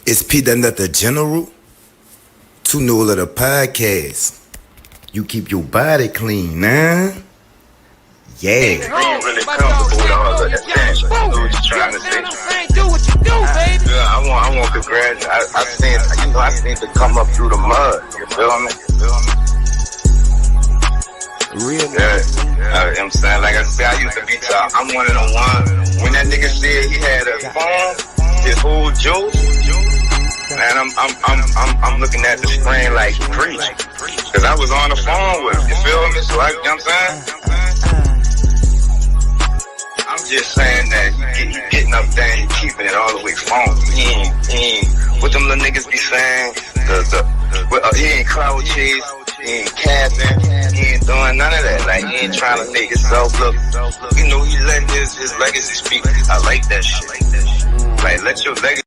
It's P done the general to know of the podcast. You keep your body clean, nah? Yeah. Being really comfortable with all the attention. I know what you're trying to say. Do what you do, baby. Yeah, I want congrats. I seen to come up through the mud. You feel me? Real I'm saying, like I said, I used to be top. I'm one of the ones. When that nigga said he had a phone, his whole joke, man, I'm looking at the screen like preach. Cause I was on the phone with him. You feel me? So you know what I'm saying? I'm just saying that he getting up there and keeping it all the way phone. He ain't what them little niggas be saying. He ain't cloud chase. He ain't capping. He ain't doing none of that. Like, he ain't trying to make himself look. You know, he letting his legacy speak. I like that shit. Like, let your legacy.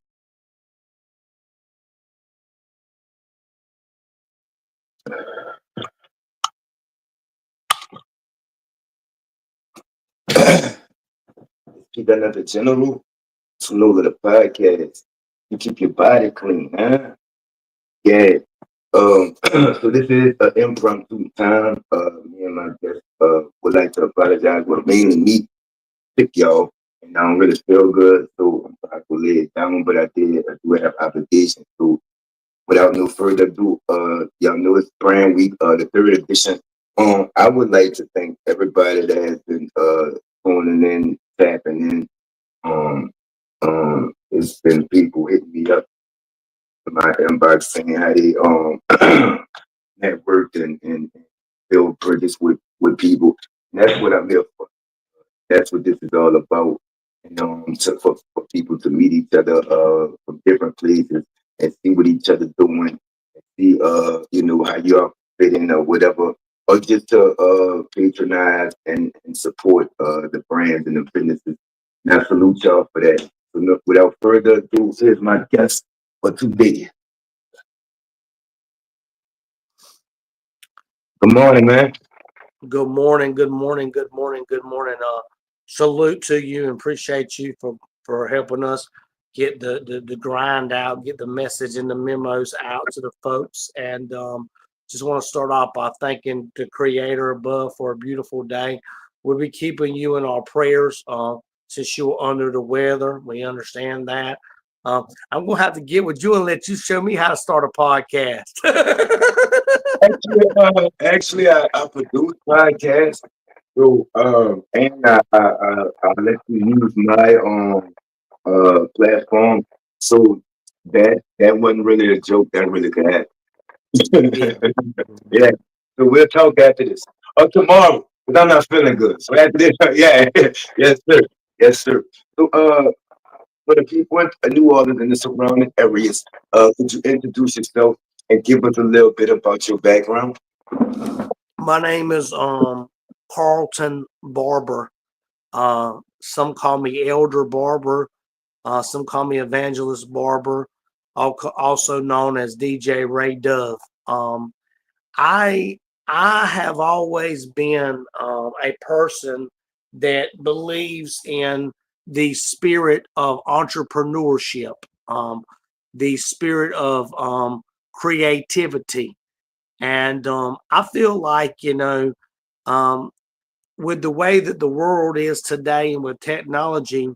P done the general to know of the podcast. You keep your body clean, huh? Yeah. So this is an impromptu time. Me and my guest would like to apologize. Well, mainly me, pick y'all, and I don't really feel good, so I'm trying to lay it down. But I do have obligations. So without no further ado, y'all know it's brand week, the third edition. I would like to thank everybody that has been tuning in, tapping in. Um, it's been people hitting me up in my inbox saying how they networked and build bridges with people. And that's what I'm here for. That's what this is all about. And for people to meet each other from different places and see what each other doing, and see how y'all fit in or whatever, or just to patronize and support the brands and the businesses. And I salute y'all for that. So without further ado, here's my guest for today. Good morning, man. Good morning, good morning, good morning, good morning. Salute to you and appreciate you for helping us get the grind out, get the message and the memos out to the folks. And just want to start off by thanking the Creator above for a beautiful day. We'll be keeping you in our prayers since you're under the weather. We understand that. I'm gonna have to get with you and let you show me how to start a podcast. Actually, I produce podcasts. So, and I let you use my platform. So that wasn't really a joke. That really could Yeah. happen. Yeah. So we'll talk after this. Or tomorrow, because I'm not feeling good. So after this, yeah, yes, sir. Yes, sir. So, for the people in New Orleans and the surrounding areas, could you introduce yourself and give us a little bit about your background? My name is Carlton Barber. Some call me Elder Barber. Some call me Evangelist Barber, also known as DJ Ray Dove. I I have always been a person that believes in the spirit of entrepreneurship, the spirit of creativity, and I feel like um, with the way that the world is today and with technology,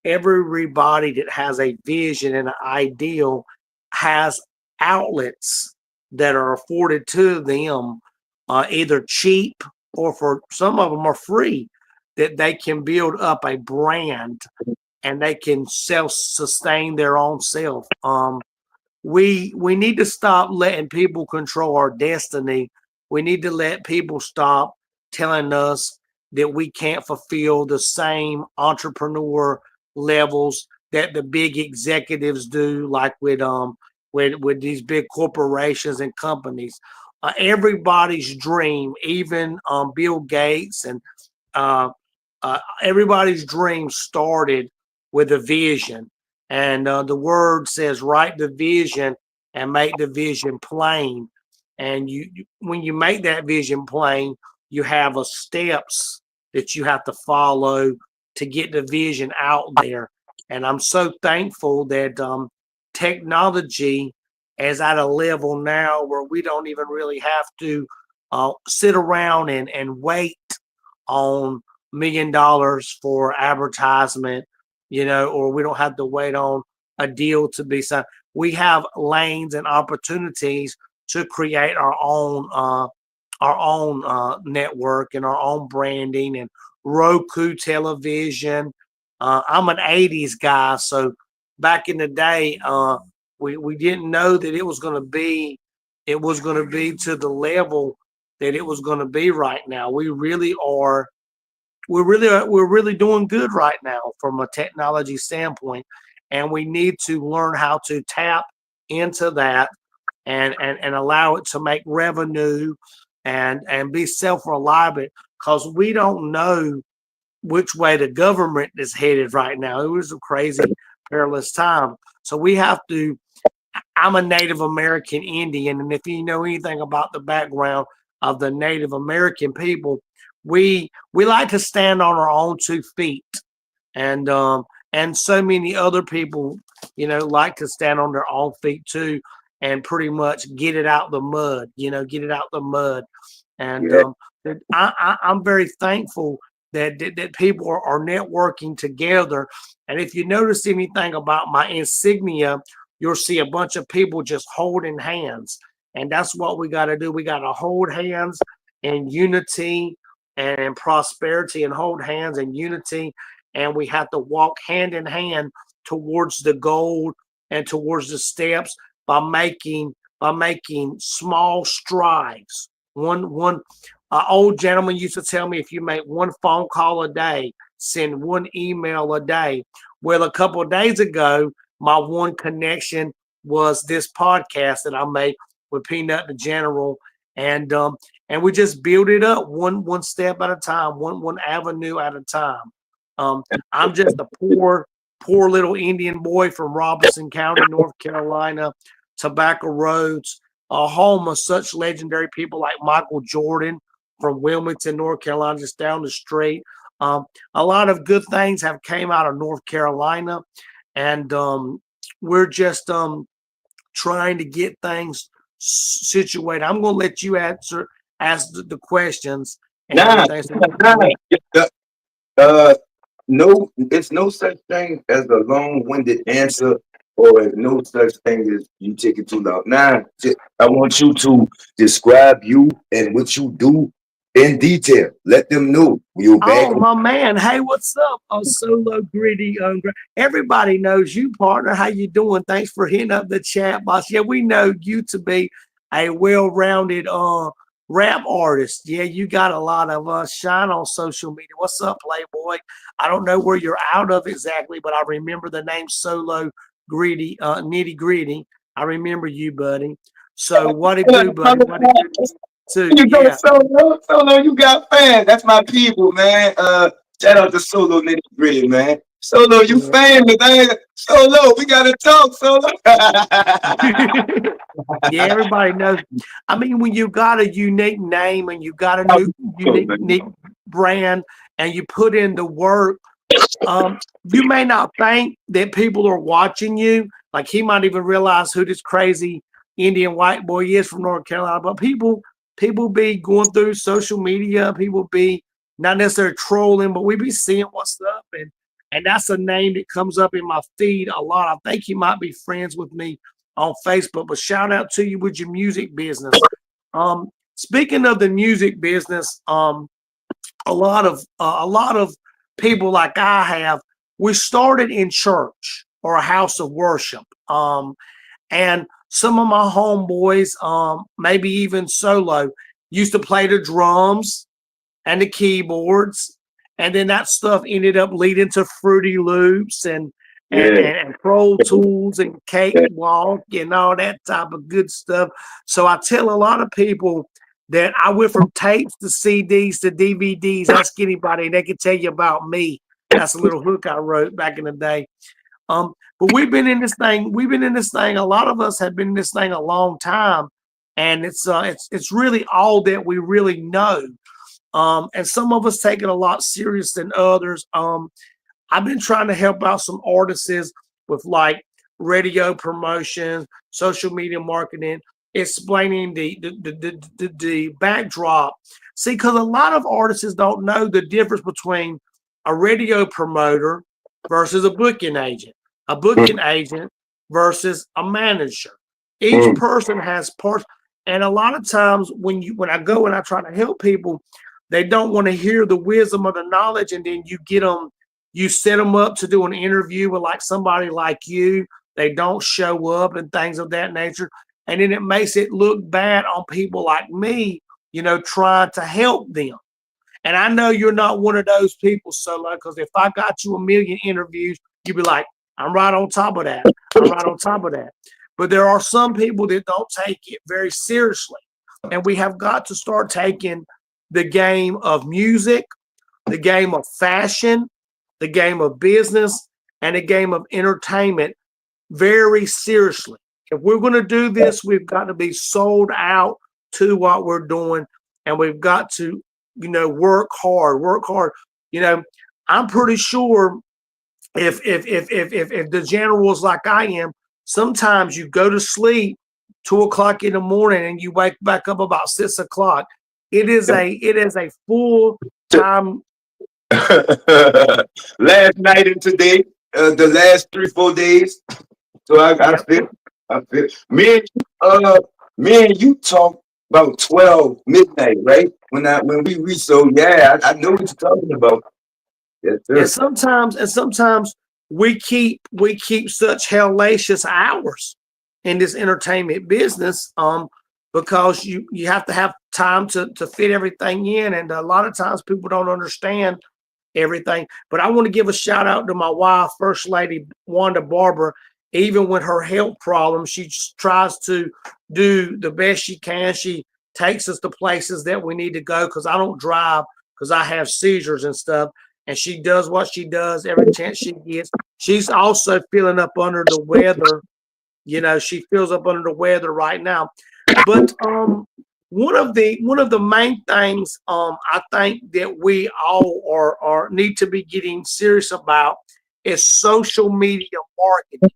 everybody that has a vision and an ideal has outlets that are afforded to them, either cheap or for some of them are free, that they can build up a brand and they can self sustain their own self. We need to stop letting people control our destiny. We need to let people stop telling us that we can't fulfill the same entrepreneur levels that the big executives do, like with these big corporations and companies. Everybody's dream, even Bill Gates and uh, everybody's dream started with a vision. And the word says, write the vision and make the vision plain. And when you make that vision plain, you have a steps that you have to follow to get the vision out there. And I'm so thankful that technology is at a level now where we don't even really have to sit around and wait on $1 million for advertisement, or we don't have to wait on a deal to be signed. We have lanes and opportunities to create our own network and our own branding and Roku television. I'm an 80s guy, so back in the day, we didn't know that it was going to be to the level that it was going to be right now. We're really doing good right now from a technology standpoint, and we need to learn how to tap into that and allow it to make revenue and be self-reliant, because we don't know which way the government is headed right now. It was a crazy, perilous time. So we have to. I'm a Native American Indian, and if you know anything about the background of the Native American people, we like to stand on our own 2 feet, and so many other people, like to stand on their own feet too, and pretty much get it out the mud, and I'm very thankful that people are networking together. And if you notice anything about my insignia, you'll see a bunch of people just holding hands. And that's what we got to do. We got to hold hands in unity and in prosperity, and hold hands in unity. And we have to walk hand in hand towards the goal and towards the steps by making small strides. One old gentleman used to tell me, if you make 1 phone call a day, send 1 email a day. Well, a couple of days ago, my one connection was this podcast that I made with Peanut the General, and we just build it up one step at a time, one avenue at a time. I'm just a poor little Indian boy from Robinson County, North Carolina, Tobacco Roads, a home of such legendary people like Michael Jordan from Wilmington, North Carolina, just down the street. A lot of good things have came out of North Carolina, and we're just trying to get things situated. I'm going to let you ask the questions and everything. No, it's no such thing as a long-winded answer, or no such thing as you take it too long. I want you to describe you and what you do in detail. Let them know you're back. Oh, my man. Hey, what's up? Solo Gritty. Everybody knows you, partner. How you doing? Thanks for hitting up the chat box. Yeah, we know you to be a well-rounded rap artist. Yeah, you got a lot of shine on social media. What's up, Playboy? I don't know where you're out of exactly, but I remember the name Solo Gritty, Nitty Gritty. I remember you, buddy. So what it do, buddy? What it do? So, you go, Solo, you got fans. That's my people, man. Shout out to Solo Nitty Gritty, man. Solo, you famous, man. Solo, we gotta talk, Solo. Yeah, everybody knows. I mean, when you got a unique name and you got a unique brand and you put in the work, you may not think that people are watching you. Like, he might even realize who this crazy Indian white boy is from North Carolina, but people be going through social media. People be not necessarily trolling, but we be seeing what's up, and that's a name that comes up in my feed a lot. I think you might be friends with me on Facebook, but shout out to you with your music business. Speaking of the music business, a lot of people like I have, we started in church or a house of worship, and some of my homeboys, maybe even Solo, used to play the drums and the keyboards, and then that stuff ended up leading to Fruity Loops and Pro Tools and Cakewalk and all that type of good stuff. So I tell a lot of people that I went from tapes to CDs to DVDs. Ask anybody, and they can tell you about me. That's a little hook I wrote back in the day. But we've been in this thing. A lot of us have been in this thing a long time, and it's really all that we really know. And some of us take it a lot serious than others. I've been trying to help out some artists with like radio promotion, social media marketing, explaining the backdrop. See, because a lot of artists don't know the difference between a radio promoter versus a booking agent versus a manager. Each person has parts, and a lot of times when I go and I try to help people, they don't want to hear the wisdom of the knowledge, and then you set them up to do an interview with like somebody like you. They don't show up and things of that nature, and then it makes it look bad on people like me, trying to help them. And I know you're not one of those people, Solo, because if I got you a million interviews, you'd be like, I'm right on top of that. I'm right on top of that. But there are some people that don't take it very seriously. And we have got to start taking the game of music, the game of fashion, the game of business, and the game of entertainment very seriously. If we're going to do this, we've got to be sold out to what we're doing, and we've got to work hard. I'm pretty sure if the generals like I am, sometimes you go to sleep 2 o'clock in the morning and you wake back up about 6 o'clock. It is a full time. Last night and today, the last 3-4 days. So I feel me and you talk about 12 midnight, right? When we so yeah, I know what you're talking about. Yes, sir. And sometimes we keep such hellacious hours in this entertainment business, because you have to have time to fit everything in, and a lot of times people don't understand everything. But I want to give a shout out to my wife, First Lady Wanda Barber. Even with her health problems, she tries to do the best she can. She takes us to places that we need to go, because I don't drive because I have seizures and stuff. And she does what she does every chance she gets. She's also feeling up under the weather. She feels up under the weather right now. But one of the main things I think that we all are need to be getting serious about is social media marketing.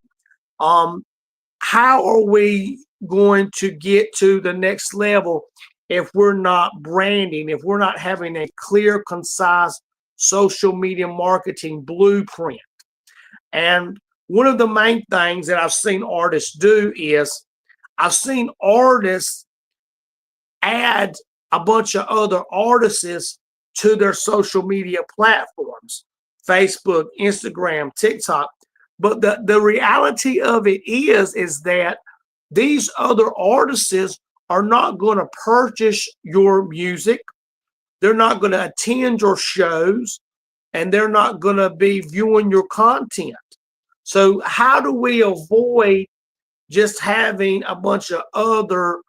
How are we going to get to the next level if we're not branding, if we're not having a clear, concise social media marketing blueprint? And one of the main things that I've seen artists do is I've seen artists add a bunch of other artists to their social media platforms, Facebook, Instagram, TikTok. But the reality of it is that these other artists are not going to purchase your music. They're not going to attend your shows, and they're not going to be viewing your content. So how do we avoid just having a bunch of other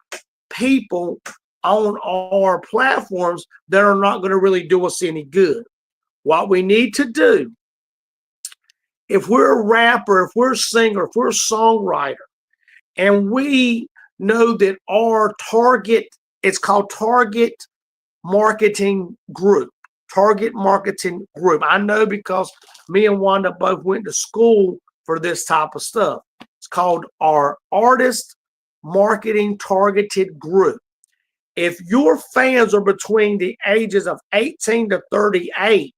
people on our platforms that are not going to really do us any good? What we need to do, if we're a rapper, if we're a singer, if we're a songwriter, and we know that our target, it's called target marketing group. Target marketing group. I know because me and Wanda both went to school for this type of stuff. It's called our artist marketing targeted group. If your fans are between the ages of 18 to 38,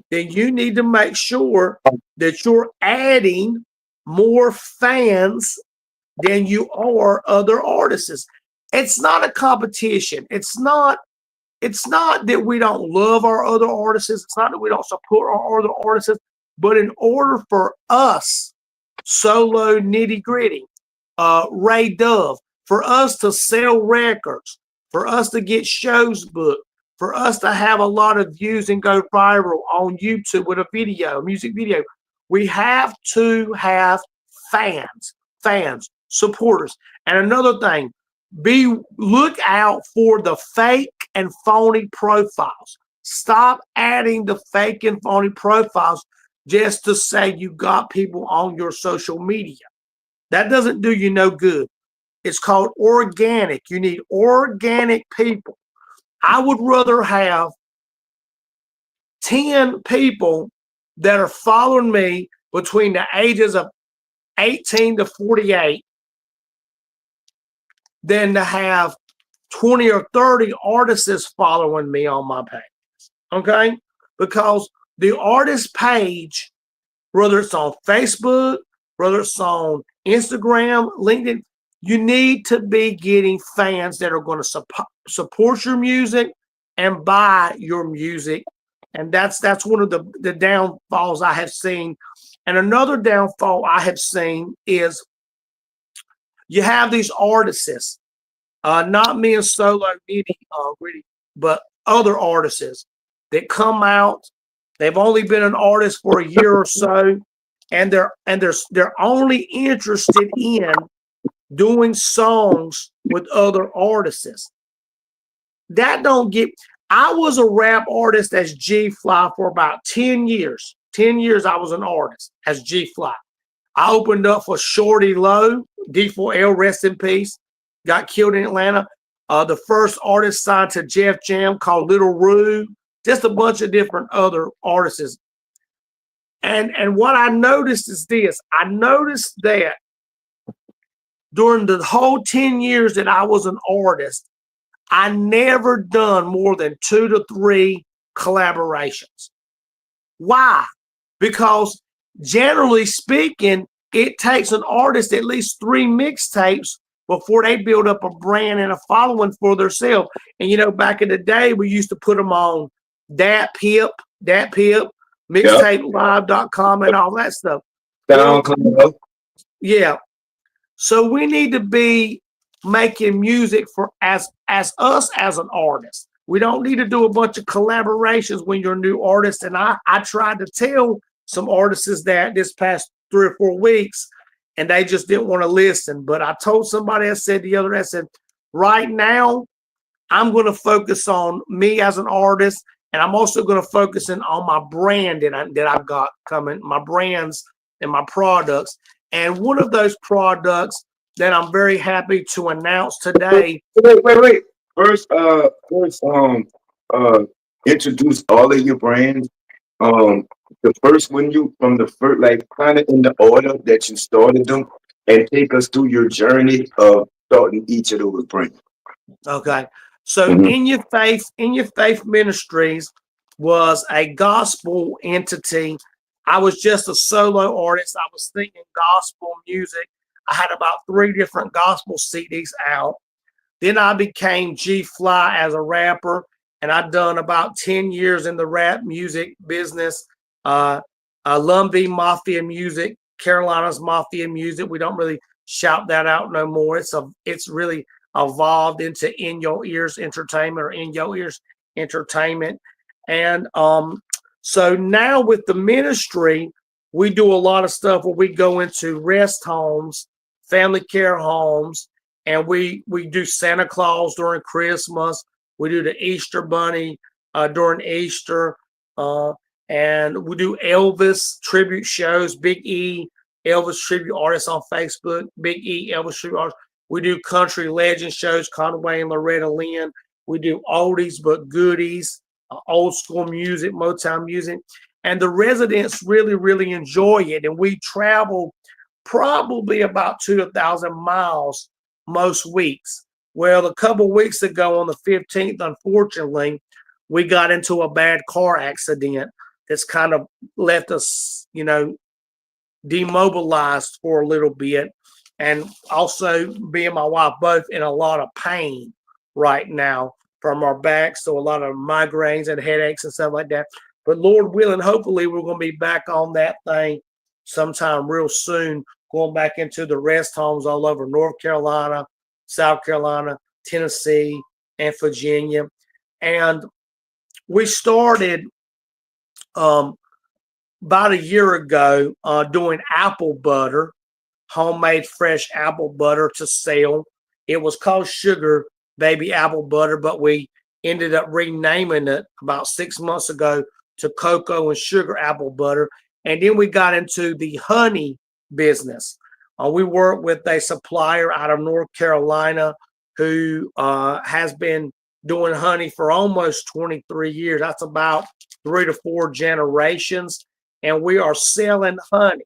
then you need to make sure that you're adding more fans than you are other artists. It's not a competition. It's not that we don't love our other artists. It's not that we don't support our other artists. But in order for us, Solo, Nitty Gritty, Ray Dove, for us to sell records, for us to get shows booked, for us to have a lot of views and go viral on YouTube with a music video, we have to have fans, supporters. And another thing, look out for the fake and phony profiles. Stop adding the fake and phony profiles just to say you got people on your social media. That doesn't do you no good. It's called organic. You need organic people. I would rather have 10 people that are following me between the ages of 18 to 48 than to have 20 or 30 artists following me on my page. Okay? Because the artist page, whether it's on Facebook, whether it's on Instagram, LinkedIn, you need to be getting fans that are going to support your music and buy your music. And that's one of the downfalls I have seen. And another downfall I have seen is you have these artists, not me and Solo really, but other artists that come out. They've only been an artist for a year or so, and they're only interested in doing songs with other artists. That don't get. I was a rap artist as G Fly for about 10 years. 10 years I was an artist as G Fly. I opened up for Shorty Low, D4L, rest in peace. Got killed in Atlanta. The first artist signed to Jeff Jam called Little Rue. Just a bunch of different other artists. And what I noticed is this. I noticed that during the whole 10 years that I was an artist, I never done more than 2 to 3 collaborations. Why? Because generally speaking, it takes an artist at least 3 mixtapes before they build up a brand and a following for themselves. And, you know, back in the day, we used to put them on Dat Pip, mixtapelive.com and all that stuff. SoundCloud. Yeah. So we need to be making music for as us as an artist. We don't need to do a bunch of collaborations when you're a new artist. And I tried to tell some artists that this past 3 or 4 weeks, and they just didn't want to listen. But I told somebody, I said the other day, I said, right now, I'm going to focus on me as an artist, and I'm also going to focus in on my brand that I've got coming, my brands and my products. And one of those products that I'm very happy to announce today. Wait. First, introduce all of your brands. The first one from the first, like kind of in the order that you started them, and take us through your journey of starting each of those brands. Okay. So In Your Faith Ministries was a gospel entity. I was just a solo artist. I was singing gospel music. I had about 3 different gospel CDs out. Then I became G Fly as a rapper, and I've done about 10 years in the rap music business. Lumbee Mafia music, Carolina's Mafia music. We don't really shout that out no more. It's really evolved into In Your Ears Entertainment or In Your Ears Entertainment. And so now with the ministry, we do a lot of stuff where we go into rest homes, family care homes, and we do Santa Claus during Christmas. We do the Easter Bunny during Easter. And we do Elvis tribute shows, Big E, Elvis tribute artists on Facebook, Big E, Elvis tribute artists. We do country legend shows, Conway and Loretta Lynn. We do oldies but goodies, old school music, Motown music. And the residents really, really enjoy it. And we travel probably about 2,000 miles most weeks. Well, a couple weeks ago on the 15th, unfortunately, we got into a bad car accident that's kind of left us, demobilized for a little bit. And also me and my wife both in a lot of pain right now from our backs. So a lot of migraines and headaches and stuff like that. But Lord willing, hopefully we're going to be back on that thing sometime real soon, going back into the rest homes all over North Carolina, South Carolina, Tennessee, and Virginia. And we started about a year ago doing apple butter, homemade fresh apple butter to sell. It was called Sugar Baby Apple Butter, but we ended up renaming it about 6 months ago to Cocoa and Sugar Apple Butter. And then we got into the honey business. We work with a supplier out of North Carolina who has been doing honey for almost 23 years. That's about 3 to 4 generations. And we are selling honey.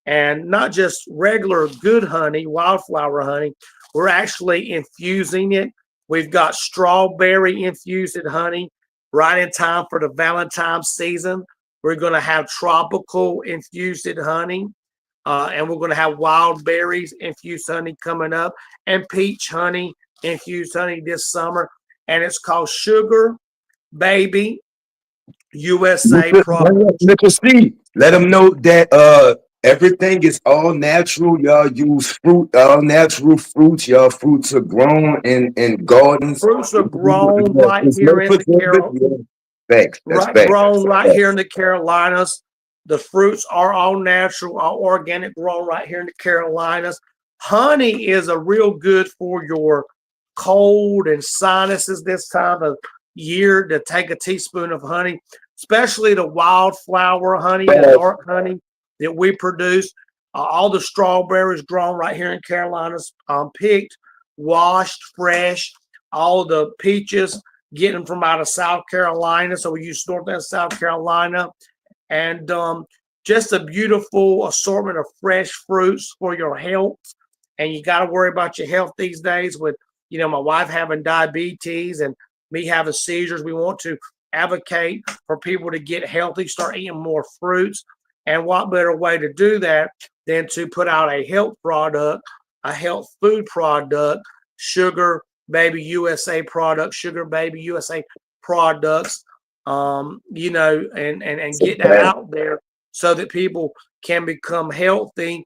and not just regular good honey, wildflower honey. We're actually infusing it. We've got strawberry infused honey right in time for the Valentine's season. We're going to have tropical infused honey, and we're going to have wild berries infused honey coming up, and peach honey infused honey this summer. And it's called Sugar Baby USA product. Mr. C, let them know that everything is all natural. Y'all use fruit, all natural fruits. Y'all fruits are grown in gardens. Fruits are grown right here in the Carolinas. Facts. That's facts. Grown right here in the Carolinas. The fruits are all natural, all organic, grown right here in the Carolinas. Honey is a real good for your cold and sinuses this time of year, to take a teaspoon of honey, especially the wildflower honey, the dark honey that we produce. All the strawberries grown right here in Carolinas, picked, washed, fresh. All the peaches getting from out of South Carolina. So we use North and South Carolina. And just a beautiful assortment of fresh fruits for your health. And you got to worry about your health these days with, my wife having diabetes and me having seizures. We want to advocate for people to get healthy, start eating more fruits. And what better way to do that than to put out a health product, a health food product, Sugar Baby USA products, Sugar Baby USA products, and get that out there so that people can become healthy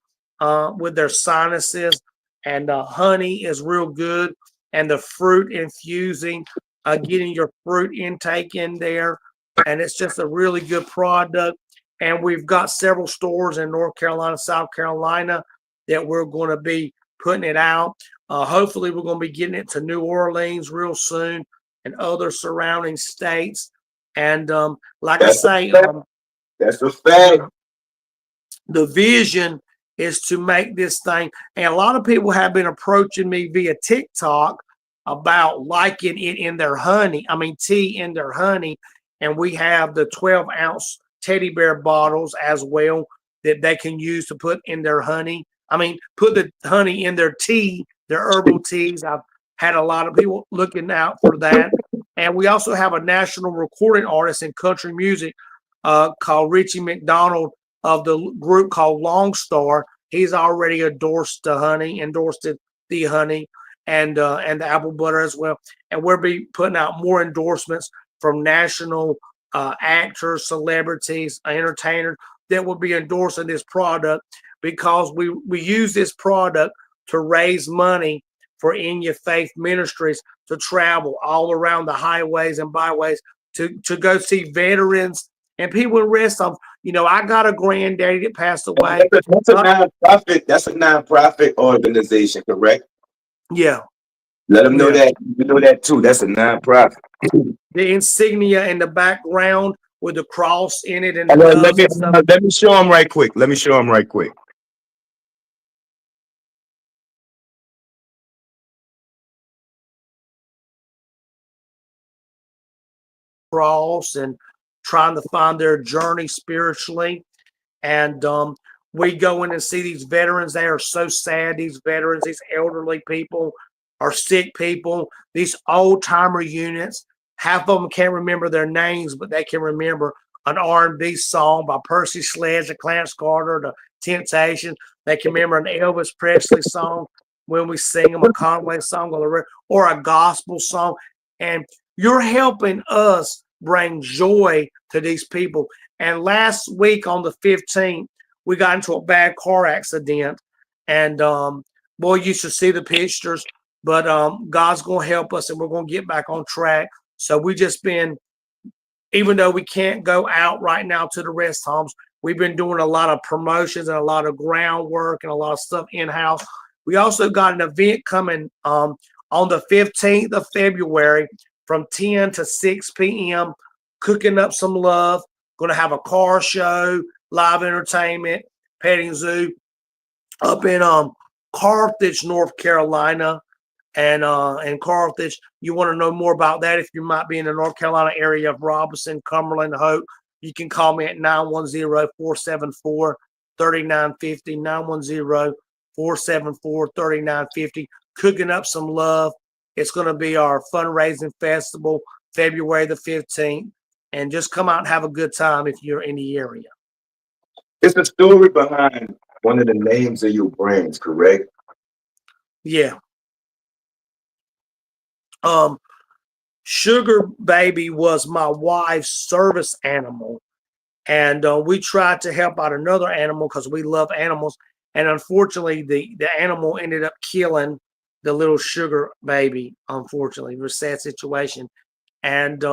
with their sinuses. And honey is real good. And the fruit infusing, getting your fruit intake in there. And it's just a really good product. And we've got several stores in North Carolina, South Carolina that we're going to be putting it out. Hopefully, we're going to be getting it to New Orleans real soon and other surrounding states. And like I say, that's a fact. The vision is to make this thing. And a lot of people have been approaching me via TikTok about liking it in their honey. Tea in their honey. And we have the 12-ounce teddy bear bottles as well that they can use to put in their honey. Put the honey in their tea, their herbal teas. I've had a lot of people looking out for that. And we also have a national recording artist in country music called Richie McDonald of the group called Long Star. He's already endorsed the honey and the apple butter as well. And we'll be putting out more endorsements from national actors, celebrities, entertainers that will be endorsing this product, because we use this product to raise money for In Your Faith Ministries to travel all around the highways and byways to go see veterans and people in rest homes. I got a granddaddy that passed away. That's a nonprofit. That's a nonprofit organization, correct? Yeah. Let them know that. You know that too. That's a nonprofit. The insignia in the background with the cross in it. And let me show them right quick. Cross and trying to find their journey spiritually. And we go in and see these veterans. They are so sad. These veterans, these elderly people, are sick people, these old timer units. Half of them can't remember their names, but they can remember an R&B song by Percy Sledge, the Clarence Carter, the Temptations. They can remember an Elvis Presley song when we sing them, a Conway song or a gospel song. And you're helping us bring joy to these people. And last week on the 15th, we got into a bad car accident. And boy, you should see the pictures. But God's going to help us, and we're going to get back on track. So we just been, even though we can't go out right now to the rest homes, we've been doing a lot of promotions and a lot of groundwork and a lot of stuff in-house. We also got an event coming on the 15th of February from 10 to 6 p.m., cooking up some love. Going to have a car show, live entertainment, petting zoo up in Carthage, North Carolina. And Carthage, you want to know more about that, if you might be in the North Carolina area of Robinson, Cumberland, Hope, you can call me at 910-474-8255. 3950, 910-474-3950. Cooking up some love. It's going to be our fundraising festival, February the 15th. And just come out and have a good time if you're in the area. It's the story behind one of the names of your brands, correct? Yeah. Sugar Baby was my wife's service animal. And we tried to help out another animal because we love animals. And unfortunately, the animal ended up killing the little Sugar Baby, unfortunately. It was a sad situation. And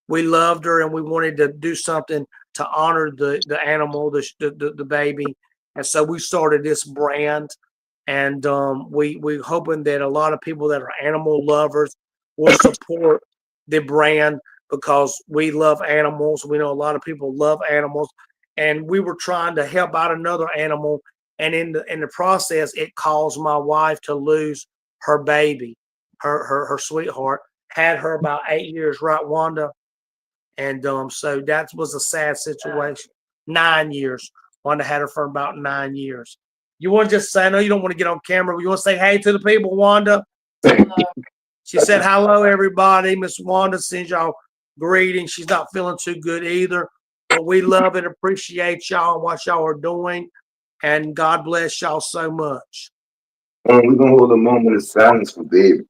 we loved her and we wanted to do something to honor the animal, the baby. And so we started this brand. And we're hoping that a lot of people that are animal lovers will support the brand because we love animals. We know a lot of people love animals. And we were trying to help out another animal. And in the process, it caused my wife to lose her baby, her sweetheart. Had her about 8 years, right, Wanda? And so that was a sad situation. 9 years. Wanda had her for about 9 years. You want to just say, I know you don't want to get on camera, but you want to say hey to the people, Wanda? She said, hello, everybody. Miss Wanda sends y'all greetings. She's not feeling too good either. But we love and appreciate y'all and what y'all are doing. And God bless y'all so much. We're going to hold a moment of silence for baby.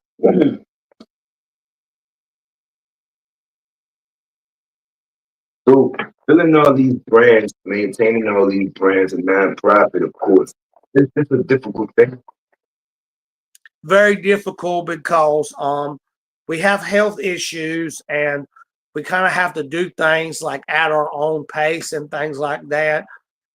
So, filling all these brands, maintaining all these brands, and nonprofit, of course, it's a difficult thing. Very difficult because we have health issues and we kind of have to do things like at our own pace and things like that.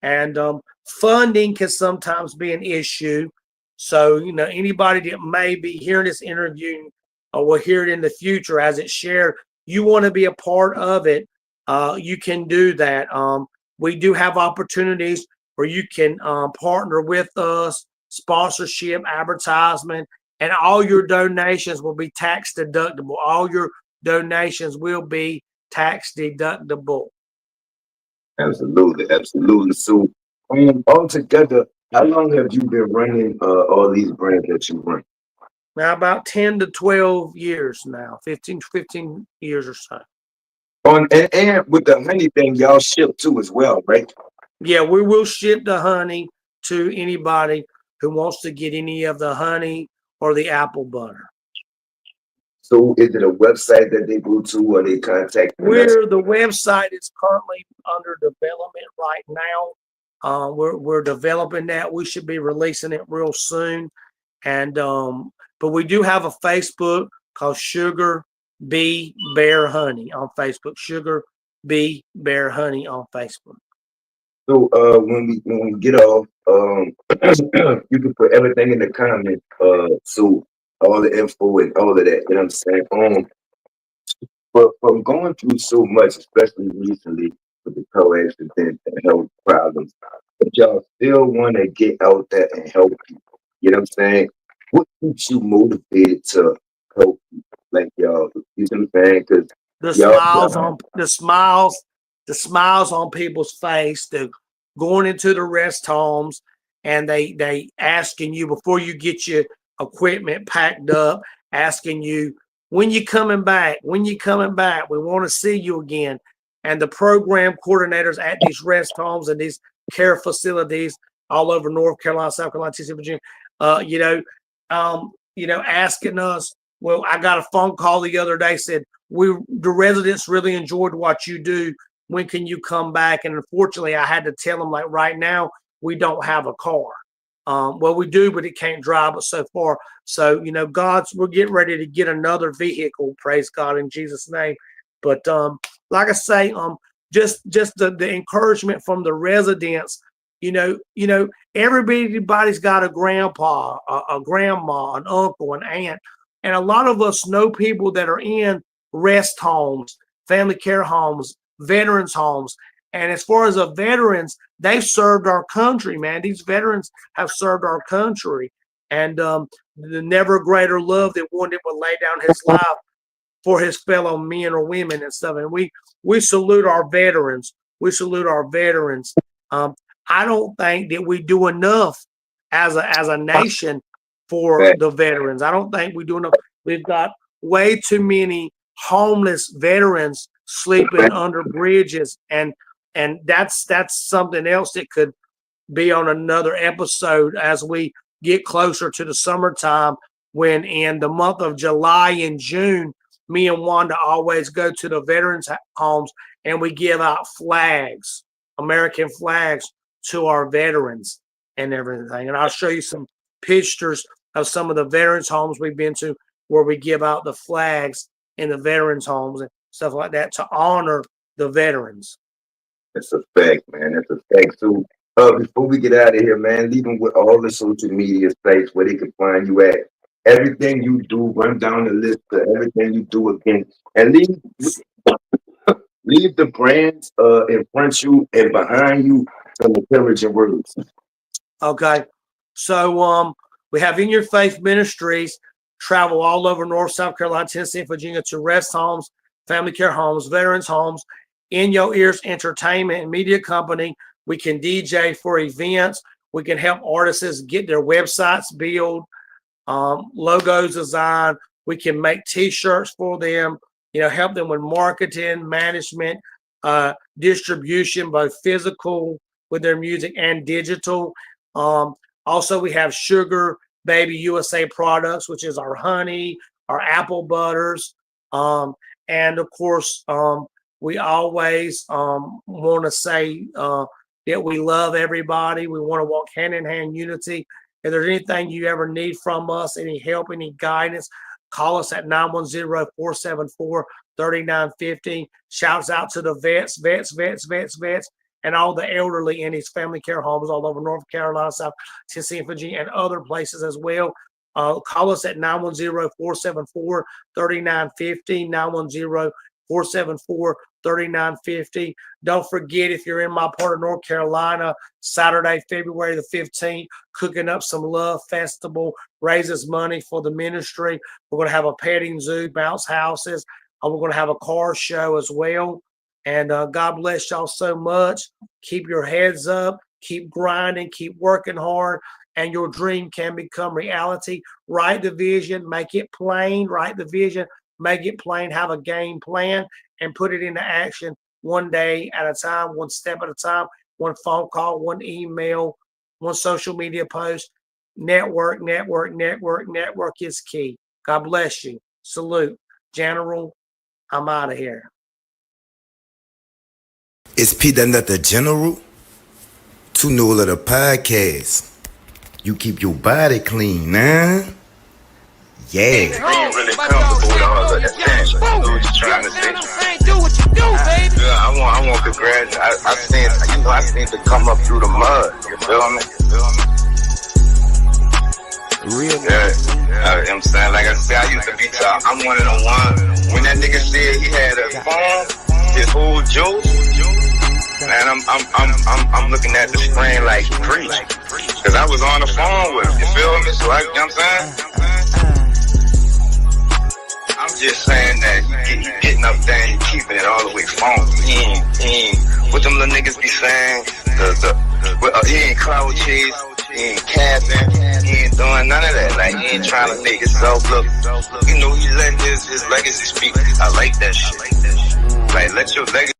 And funding can sometimes be an issue. So, anybody that may be hearing this interview or will hear it in the future as it's shared, you want to be a part of it, you can do that. We do have opportunities where you can partner with us, sponsorship, advertisement, and all your donations will be tax deductible. All your donations will be tax deductible. Absolutely, absolutely. So, altogether, how long have you been running all these brands that you run? Now, about 10 to 12 years now, 15 years or so. And with the honey thing, y'all ship too as well, right? Yeah, we will ship the honey to anybody who wants to get any of the honey or the apple butter. So is it a website that they go to or they contact us? The website is currently under development right now. We're developing that. We should be releasing it real soon. And but we do have a Facebook called Sugar Bee Bear Honey on Facebook. Sugar Bee Bear Honey on Facebook. So when we get off, you can put everything in the comments. So all the info and all of that. You know what I'm saying? But from going through so much, especially recently with the car accident and health problems, but y'all still want to get out there and help people. You know what I'm saying? What keeps you motivated to help people like y'all? You know what I'm saying? Because the smiles on people's face, the going into the rest homes and they asking you before you get your equipment packed up, asking you when you coming back, we want to see you again. And the program coordinators at these rest homes and these care facilities all over North Carolina, South Carolina, Tennessee, Virginia, asking us. Well, I got a phone call the other day, said the residents really enjoyed what you do. When can you come back? And unfortunately, I had to tell them, like, right now, we don't have a car. Well, we do, but it can't drive us so far. So, we're getting ready to get another vehicle, praise God, in Jesus' name. But like I say, just the encouragement from the residents, everybody's got a grandpa, a grandma, an uncle, an aunt. And a lot of us know people that are in rest homes, family care homes, veterans homes. And as far as the veterans, they've served our country, man. These veterans have served our country. And the never greater love that one that would lay down his life for his fellow men or women and stuff. And we salute our veterans. We salute our veterans. I don't think that we do enough as a nation for the veterans. I don't think we do enough. We've got way too many homeless veterans sleeping under bridges, and that's something else that could be on another episode as we get closer to the summertime, when in the month of July and June, me and Wanda always go to the veterans homes and we give out flags, American flags, to our veterans and everything. And I'll show you some pictures of some of the veterans homes we've been to where we give out the flags in the veterans homes and stuff like that to honor the veterans. That's a fact, man. That's a fact. So before we get out of here, man, leave them with all the social media sites where they can find you at. Everything you do, run down the list of everything you do again, and leave the brands in front of you and behind you some encouraging words. Okay. So we have In Your Faith Ministries, travel all over North, South Carolina, Tennessee, and Virginia to rest homes, family care homes, veterans homes. In Your Ears Entertainment and Media Company, we can DJ for events. We can help artists get their websites built, logos designed. We can make T-shirts for them, help them with marketing, management, distribution, both physical with their music and digital. Also, we have Sugar Baby USA products, which is our honey, our apple butters. And of course, we always want to say that we love everybody. We want to walk hand in hand unity. If there's anything you ever need from us, any help, any guidance, call us at 910-474-3950. Shouts out to the vets, and all the elderly in these family care homes all over North Carolina, South Tennessee, and Virginia, and other places as well. Call us at 910-474-3950, 910-474-3950. Don't forget, if you're in my part of North Carolina, Saturday, February the 15th, cooking up some love festival, raises money for the ministry. We're going to have a petting zoo, bounce houses. We're going to have a car show as well. And God bless y'all so much. Keep your heads up, keep grinding, keep working hard, and your dream can become reality. Write the vision, make it plain, write the vision, make it plain, have a game plan, and put it into action one day at a time, one step at a time, one phone call, one email, one social media post. Network is key. God bless you. Salute. General, I'm out of here. It's P. the General. To know of the podcast. You keep your body clean, huh? Yeah. Are you really comfortable with all of that attention? You know what you're trying to say? Do what you do, baby. Yeah, I want to graduate. I seen to come up through the mud. You feel me? Real. Yeah. I'm saying, like I said, I used to be top. I'm one of the ones. When that nigga said he had a phone, his whole joke. Man, I'm looking at the screen like he preached. Cause I was on the phone with him, you feel me? So you know what I'm saying? I'm just saying that he getting up there and he keeping it all the way phone. He ain't what them little niggas be saying, he ain't cloud chase, he ain't capping, he ain't doing none of that. Like, he ain't trying to make himself look, he letting his legacy speak. I like that shit. Like, let your legacy